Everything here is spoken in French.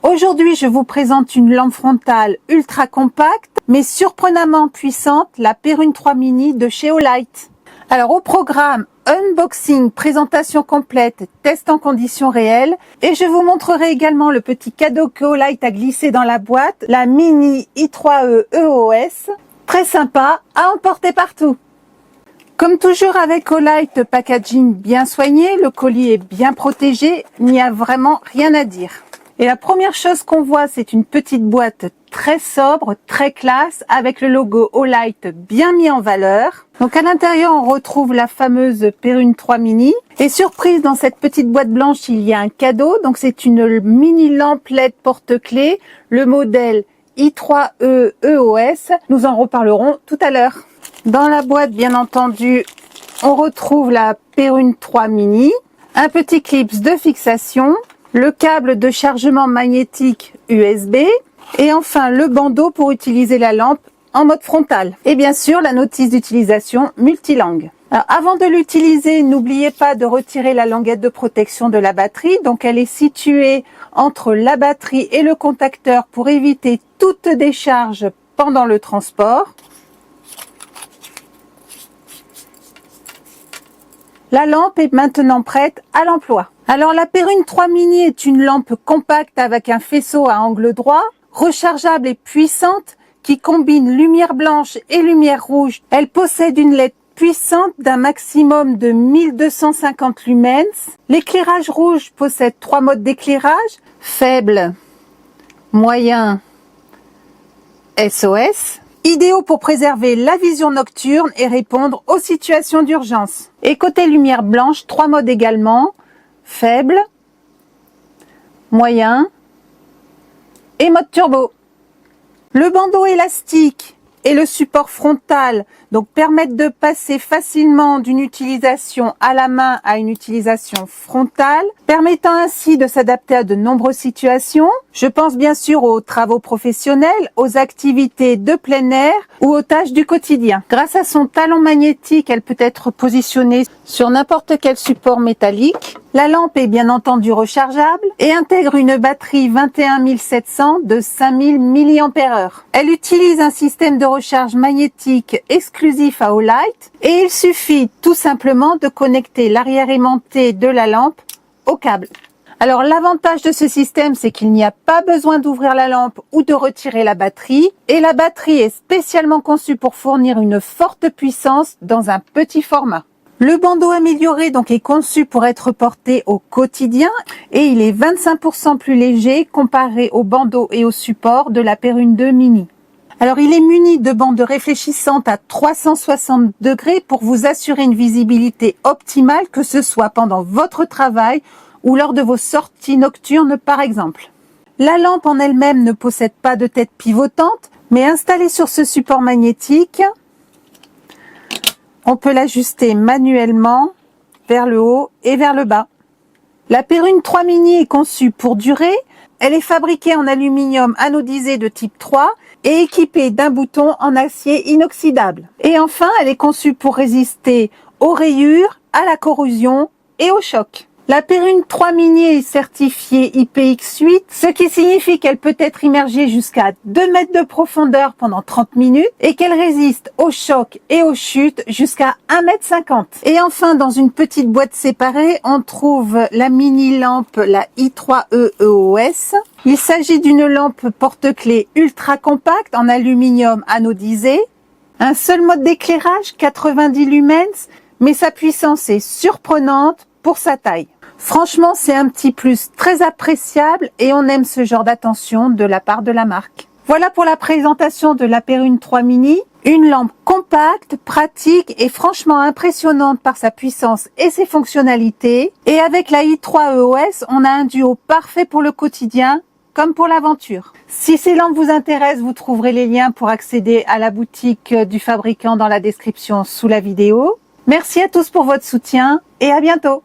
Aujourd'hui, je vous présente une lampe frontale ultra compacte, mais surprenamment puissante, la Perrine 3 Mini de chez Olight. Alors au programme, unboxing, présentation complète, test en conditions réelles, et je vous montrerai également le petit cadeau que Olight a glissé dans la boîte, la Mini i3E EOS, très sympa à emporter partout. Comme toujours avec Olight, packaging bien soigné, le colis est bien protégé, il n'y a vraiment rien à dire. Et la première chose qu'on voit, c'est une petite boîte très sobre, très classe, avec le logo Olight bien mis en valeur. Donc à l'intérieur, on retrouve la fameuse Perrine 3 Mini. Et surprise, dans cette petite boîte blanche, il y a un cadeau. Donc c'est une mini lampe LED porte-clés, le modèle i3E EOS. Nous en reparlerons tout à l'heure. Dans la boîte, bien entendu, on retrouve la Perrine 3 Mini, un petit clip de fixation, le câble de chargement magnétique USB et enfin le bandeau pour utiliser la lampe en mode frontal. Et bien sûr, la notice d'utilisation multilangue. Alors, avant de l'utiliser, n'oubliez pas de retirer la languette de protection de la batterie. Donc, elle est située entre la batterie et le contacteur pour éviter toute décharge pendant le transport. La lampe est maintenant prête à l'emploi. Alors la Perrine 3 Mini est une lampe compacte avec un faisceau à angle droit, rechargeable et puissante qui combine lumière blanche et lumière rouge. Elle possède une LED puissante d'un maximum de 1250 lumens. L'éclairage rouge possède 3 modes d'éclairage, faible, moyen, SOS. Idéaux pour préserver la vision nocturne et répondre aux situations d'urgence. Et côté lumière blanche, 3 modes également, faible, moyen et mode turbo. Le bandeau élastique et le support frontal donc permettent de passer facilement d'une utilisation à la main à une utilisation frontale, permettant ainsi de s'adapter à de nombreuses situations. Je pense bien sûr aux travaux professionnels, aux activités de plein air ou aux tâches du quotidien. Grâce à son talon magnétique, elle peut être positionnée sur n'importe quel support métallique. La lampe est bien entendu rechargeable et intègre une batterie 21700 de 5000 mAh. Elle utilise un système de recharge magnétique exclusif à Olight et il suffit tout simplement de connecter l'arrière aimanté de la lampe au câble. Alors l'avantage de ce système, c'est qu'il n'y a pas besoin d'ouvrir la lampe ou de retirer la batterie, et la batterie est spécialement conçue pour fournir une forte puissance dans un petit format. Le bandeau amélioré donc est conçu pour être porté au quotidien et il est 25% plus léger comparé au bandeau et au support de la Perrine 2 Mini. Alors il est muni de bandes réfléchissantes à 360 degrés pour vous assurer une visibilité optimale, que ce soit pendant votre travail ou lors de vos sorties nocturnes par exemple. La lampe en elle-même ne possède pas de tête pivotante, mais installée sur ce support magnétique, on peut l'ajuster manuellement vers le haut et vers le bas. La Perrine 3 Mini est conçue pour durer. Elle est fabriquée en aluminium anodisé de type 3 et équipée d'un bouton en acier inoxydable. Et enfin, elle est conçue pour résister aux rayures, à la corrosion et aux chocs. La Perrine 3 Mini est certifiée IPX8, ce qui signifie qu'elle peut être immergée jusqu'à 2 mètres de profondeur pendant 30 minutes et qu'elle résiste aux chocs et aux chutes jusqu'à 1,50 m. Et enfin, dans une petite boîte séparée, on trouve la mini lampe, la i3E EOS. Il s'agit d'une lampe porte-clés ultra compacte en aluminium anodisé. Un seul mode d'éclairage, 90 lumens, mais sa puissance est surprenante pour sa taille. Franchement, c'est un petit plus très appréciable et on aime ce genre d'attention de la part de la marque. Voilà pour la présentation de la Perrine 3 Mini. Une lampe compacte, pratique et franchement impressionnante par sa puissance et ses fonctionnalités. Et avec la i3 EOS, on a un duo parfait pour le quotidien comme pour l'aventure. Si ces lampes vous intéressent, vous trouverez les liens pour accéder à la boutique du fabricant dans la description sous la vidéo. Merci à tous pour votre soutien et à bientôt.